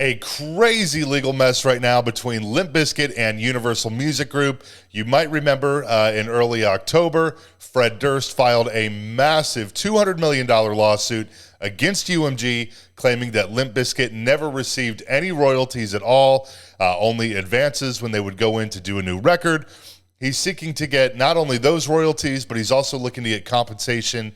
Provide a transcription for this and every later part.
A crazy legal mess right now between Limp Bizkit and Universal Music Group. You might remember in early October, Fred Durst filed a massive $200 million lawsuit against UMG, claiming that Limp Bizkit never received any royalties at all, only advances when they would go in to do a new record. He's seeking to get not only those royalties, but he's also looking to get compensation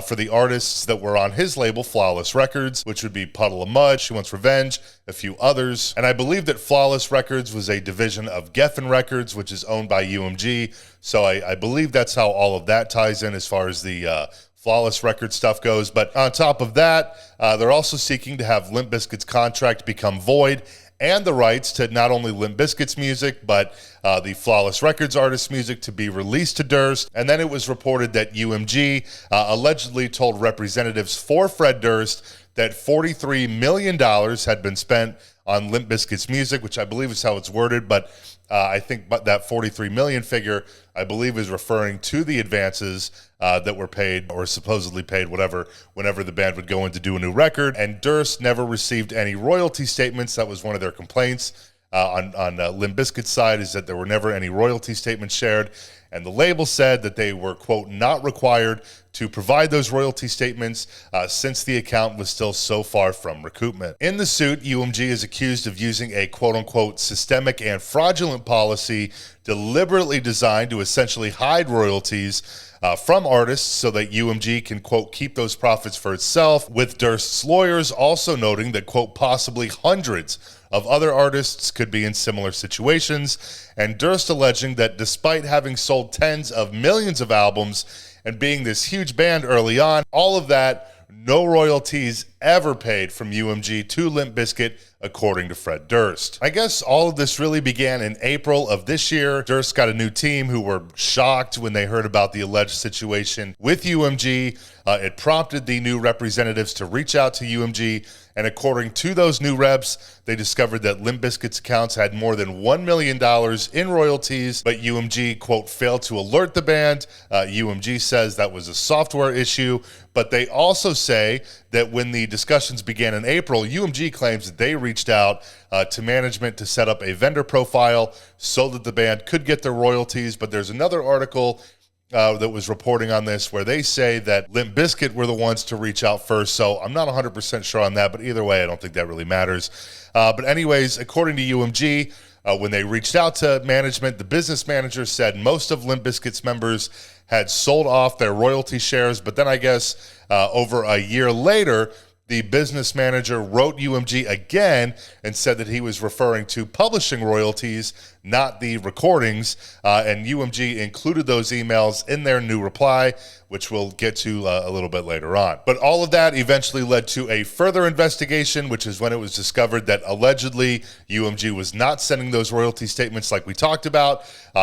for the artists that were on his label, Flawless Records, which would be Puddle of Mudd, She Wants Revenge, a few others. And I believe that Flawless Records was a division of Geffen Records, which is owned by UMG. So I believe that's how all of that ties in as far as the Flawless Records stuff goes. But on top of that, they're also seeking to have Limp Bizkit's contract become void and the rights to not only Limp Bizkit's music, but the Flawless Records artist's music to be released to Durst. And then it was reported that UMG allegedly told representatives for Fred Durst that $43 million had been spent on Limp Bizkit's music, which I believe is how it's worded, but I think that 43 million figure, I believe, is referring to the advances that were paid or supposedly paid, whenever the band would go in to do a new record. And Durst never received any royalty statements. That was one of their complaints on Limp Bizkit's side, is that there were never any royalty statements shared. And the label said that they were, quote, not required to provide those royalty statements since the account was still so far from recoupment. In the suit, UMG is accused of using a, quote unquote, systemic and fraudulent policy deliberately designed to essentially hide royalties from artists so that UMG can, quote, keep those profits for itself, with Durst's lawyers also noting that, quote, possibly hundreds of other artists could be in similar situations, and Durst alleging that despite having sold tens of millions of albums and being this huge band early on, all of that, no royalties ever paid from UMG to Limp Bizkit, according to Fred Durst. I guess all of this really began in April of this year. Durst got a new team who were shocked when they heard about the alleged situation with UMG. It prompted the new representatives to reach out to UMG, and according to those new reps, they discovered that Limp Bizkit's accounts had more than $1 million in royalties, but UMG, quote, failed to alert the band. UMG says that was a software issue, but they also say that when the discussions began in April, UMG claims that they reached out to management to set up a vendor profile so that the band could get their royalties. But there's another article that was reporting on this where they say that Limp Bizkit were the ones to reach out first. So I'm not 100% sure on that, but either way, I don't think that really matters. But anyways, according to UMG, when they reached out to management, the business manager said most of Limp Bizkit's members had sold off their royalty shares, but then I guess over a year later, the business manager wrote UMG again and said that he was referring to publishing royalties, not the recordings, and UMG included those emails in their new reply, which we'll get to a little bit later on. But all of that eventually led to a further investigation, which is when it was discovered that allegedly UMG was not sending those royalty statements like we talked about,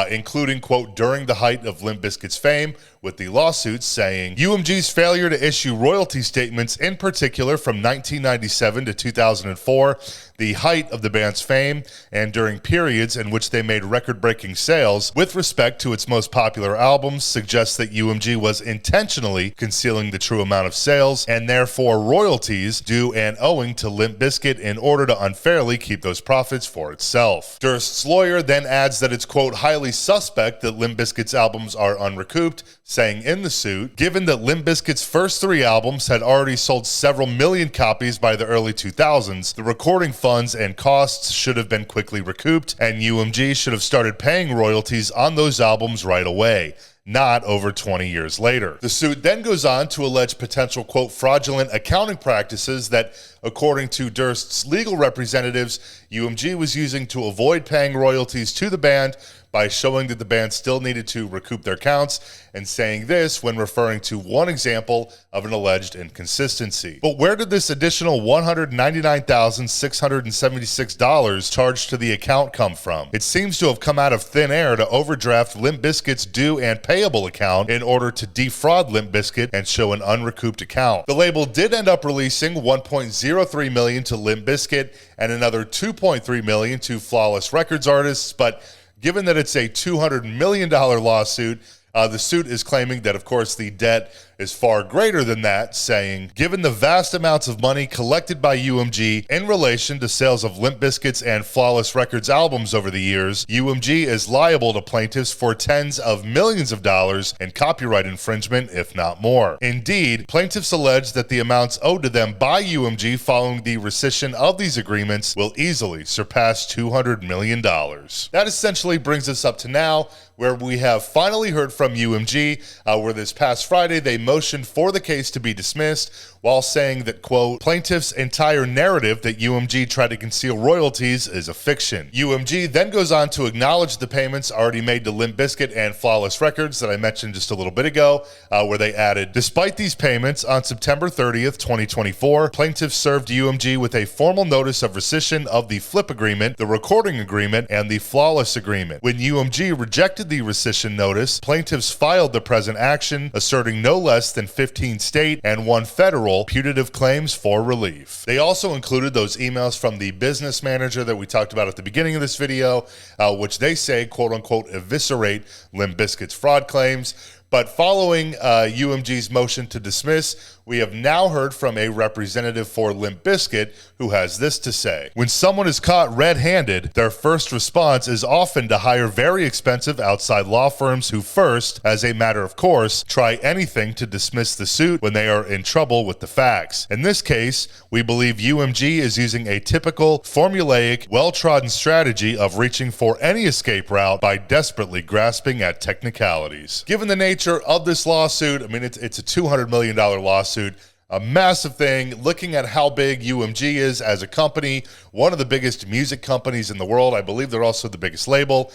including, quote, during the height of Limp Bizkit's fame, with the lawsuits saying UMG's failure to issue royalty statements, in particular from 1997 to 2004, the height of the band's fame, and during periods in which they made record-breaking sales with respect to its most popular albums, suggests that UMG was intentionally concealing the true amount of sales and therefore royalties due and owing to Limp Bizkit in order to unfairly keep those profits for itself. Durst's lawyer then adds that it's, quote, highly suspect that Limp Bizkit's albums are unrecouped, saying in the suit, given that Limp Bizkit's first 3 albums had already sold several million copies by the early 2000s, the recording funds and costs should have been quickly recouped, and UMG should have started paying royalties on those albums right away, not over 20 years later. The suit then goes on to allege potential, quote, fraudulent accounting practices that, according to Durst's legal representatives, UMG was using to avoid paying royalties to the band by showing that the band still needed to recoup their counts, and saying this when referring to one example of an alleged inconsistency. But where did this additional $199,676 charged to the account come from? It seems to have come out of thin air to overdraft Limp Bizkit's due and payable account in order to defraud Limp Bizkit and show an unrecouped account. The label did end up releasing $1.03 million to Limp Bizkit and another $2.3 million to Flawless Records artists, but given that it's a $200 million lawsuit, the suit is claiming that, of course, the debt is far greater than that, saying, given the vast amounts of money collected by UMG in relation to sales of Limp Bizkit's and Flawless Records albums over the years, UMG is liable to plaintiffs for tens of millions of dollars in copyright infringement, if not more. Indeed, plaintiffs allege that the amounts owed to them by UMG following the rescission of these agreements will easily surpass $200 million. That essentially brings us up to now, where we have finally heard from UMG, where this past Friday they motioned for the case to be dismissed while saying that, quote, plaintiff's entire narrative that UMG tried to conceal royalties is a fiction. UMG then goes on to acknowledge the payments already made to Limp Bizkit and Flawless Records that I mentioned just a little bit ago, where they added, despite these payments, on September 30th, 2024, plaintiffs served UMG with a formal notice of rescission of the Flip agreement, the recording agreement, and the Flawless agreement. When UMG rejected the rescission notice, plaintiffs filed the present action, asserting no less than 15 state and 1 federal putative claims for relief. They also included those emails from the business manager that we talked about at the beginning of this video, which they say, quote unquote, eviscerate Limp Bizkit's fraud claims. But following UMG's motion to dismiss, we have now heard from a representative for Limp Bizkit who has this to say. When someone is caught red-handed, their first response is often to hire very expensive outside law firms who first, as a matter of course, try anything to dismiss the suit when they are in trouble with the facts. In this case, we believe UMG is using a typical, formulaic, well-trodden strategy of reaching for any escape route by desperately grasping at technicalities. Given the nature of this lawsuit, I mean, it's a $200 million lawsuit, a massive thing. Looking at how big UMG is as a company, one of the biggest music companies in the world. I believe they're also the biggest label.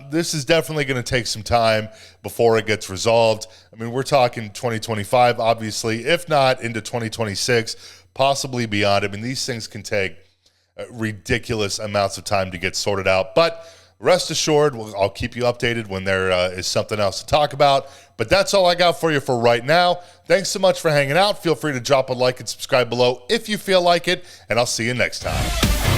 This is definitely going to take some time before it gets resolved. I mean, we're talking 2025, obviously, if not into 2026, possibly beyond. I mean, these things can take ridiculous amounts of time to get sorted out, but rest assured, I'll keep you updated when there is something else to talk about. But that's all I got for you for right now. Thanks so much for hanging out. Feel free to drop a like and subscribe below if you feel like it, and I'll see you next time.